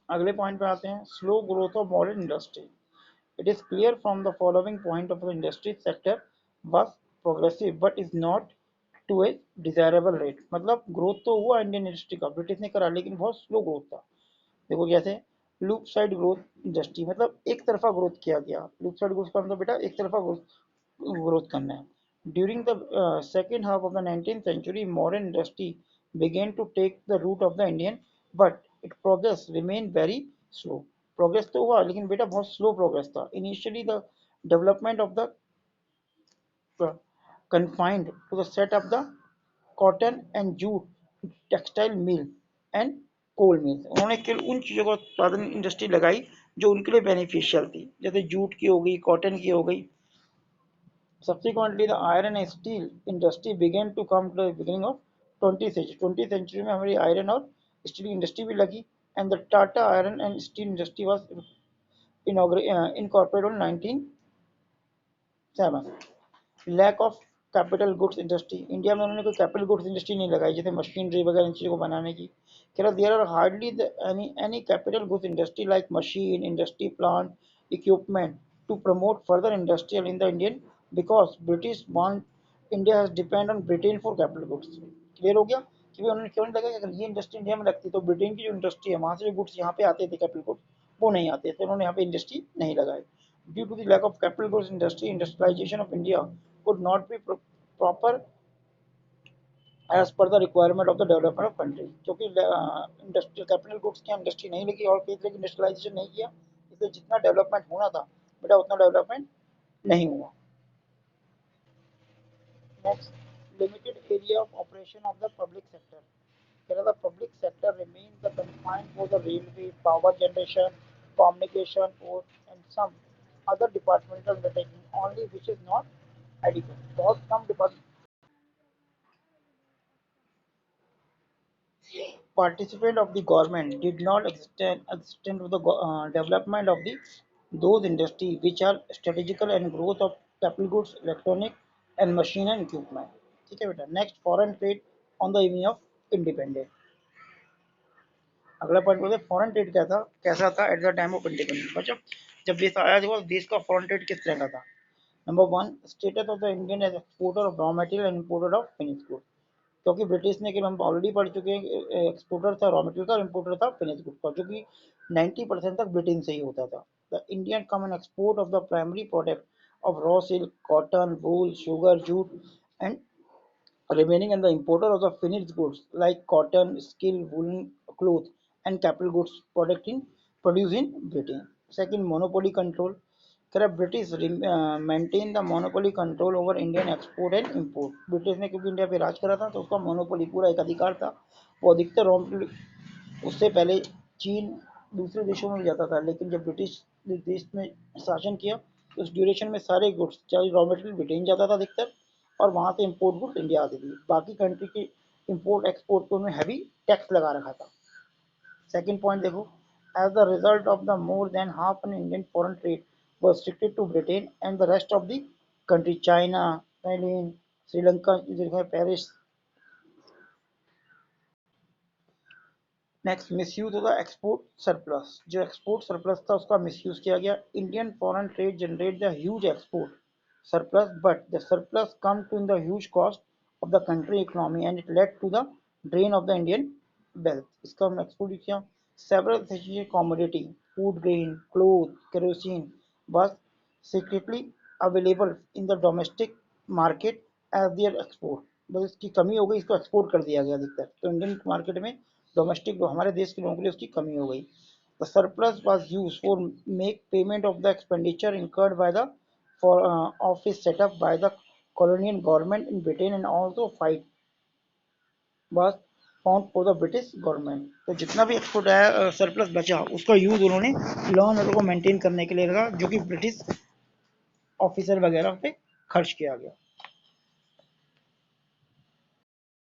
अगले पॉइंट पे आते हैं, slow growth of modern industry. It is clear from the following point of the industry sector was progressive but is not to a desirable rate. मतलब growth तो हुआ Indian industry का, British ने करा, लेकिन बहुत स्लो ग्रोथ था। देखो कैसे, लूप साइड ग्रोथ इंडस्ट्री, मतलब एक तरफा ग्रोथ किया गया। लूप साइड ग्रोथ का मतलब बेटा एक तरफा ग्रोथ करना है। During the second half of the 19th century, modern industry began to take the route of the Indian, but its progress remained very slow. Progress तो हुआ लेकिन बेटा बहुत स्लो प्रोग्रेस था। Initially the development of the confined to the set of the cotton and jute textile mill and coal mills। उन्होंने केवल उन चीज़ों का उत्पादन इंडस्ट्री लगाई जो उनके लिए बेनिफिशियल थी, जैसे जूट की हो गई, कॉटन की हो गई। Subsequently, the iron and steel industry began to come to the beginning of 20th century। 20th century में हमारी आयरन और स्टील इंडस्ट्री भी लगी, and the Tata iron and steel industry was incorporated on 1907। Lack of capital goods industry, India में उन्होंने कोई capital goods industry नहीं लगाई, जैसे मशीनरी वगैरह इन चीज़ों को बनाने की। कह रहा there are hardly any capital goods industry like machine industry, plant, equipment to promote further industrial in the Indian, because British want India has depend on Britain for capital goods. Clear हो गया कि उन्होंने क्यों नहीं लगाया, अगर ये industry India में लगती तो ब्रिटेन की जो इंडस्ट्री है वहाँ से जो गुड्स यहाँ पे आते थे कैपिटल गुड्स, वो नहीं आते थे, उन्होंने यहाँ पे इंडस्ट्री नहीं लगाई। Due to the lack of capital goods industry, industrialization of India could not be proper as per the requirement of the development of country। क्योंकि इंडस्ट्रियल कैपिटल गुड्स की इंडस्ट्री नहीं लगी और कई तरह की इंडस्ट्रियलाइजेशन नहीं किया, इसलिए जितना डेवलपमेंट होना था बेटा उतना डेवलपमेंट नहीं हुआ। Next, limited area of operation of the public sector. The public sector remains the confined for the railway, power generation, communication, ports, and some other departmental undertaking only, which is not adequate। बहुत कम participant of the government did not extend to the development of the those industries which are strategical and growth of capital goods, electronic and machine and equipment। ठीक है बेटा। Next, foreign trade on the evening of independence. अगला point बोलते हैं foreign trade क्या था, कैसा था at the time of independence. बच्चों जब देश आया था देश का फॉरेन ट्रेड किस तरह का था। Number one, status of the Indian as exporter of raw material and importer of finish good. क्योंकि ब्रिटिश ने, कि हम ऑलरेडी पढ़ चुके हैं, एक्सपोर्टर था रॉ मटेरियल का और इंपोर्टर था फिनिश गुड का, जो कि 90% तक ब्रिटेन से ही होता था। The Indian common export of the primary product of raw silk, cotton, wool, sugar, jute and remaining and the importer of the finished goods like cotton, steel, woolen cloth and capital goods product in produced in Britain। Second, monopoly control। British maintain the monopoly control over Indian export and import. British ने क्योंकि India पे राज करा था तो उसका monopoly पूरा एक अधिकार था, वो अधिकतर रॉ मटेरियल उससे पहले चीन दूसरे देशों में भी जाता था, लेकिन जब ब्रिटिश देश में शासन किया तो उस ड्यूरेशन में सारे गुड्स चाहे रॉ मटेरियल ब्रिटेन जाता था अधिकतर, और वहाँ से इम्पोर्ट गुड्स इंडिया आती थी। बाकी कंट्री की इम्पोर्ट एक्सपोर्ट को उन्होंने हैवी टैक्स लगा रखा था। सेकेंड पॉइंट देखो, as the result of the more than half an Indian foreign trade was restricted to Britain and the rest of the country, China, Thailand, Sri Lanka, Paris. Next, misuse होगा export surplus. जो export surplus था उसका misuse किया गया। Indian foreign trade generate the huge export surplus, but the surplus come to the huge cost of the country economy and it led to the drain of the Indian wealth। इसका हम export किया। several essential commodity, food grain, clothes, kerosene was secretly available in the domestic market as their export। बस इसकी कमी हो गई, इसको export कर दिया गया अधिकतर, तो इंडियन मार्केट में डोमेस्टिक जो हमारे देश के लोगों के लिए उसकी कमी हो गई। The surplus was used for make payment of the expenditure incurred by the for office set up by the colonial government in Britain and also fight was found for the British government। तो जितना भी export आया surplus बचा उसका use उन्होंने law and order को maintain करने के लिए लगा, जो कि ब्रिटिश ऑफिसर वगैरह पे खर्च किया गया।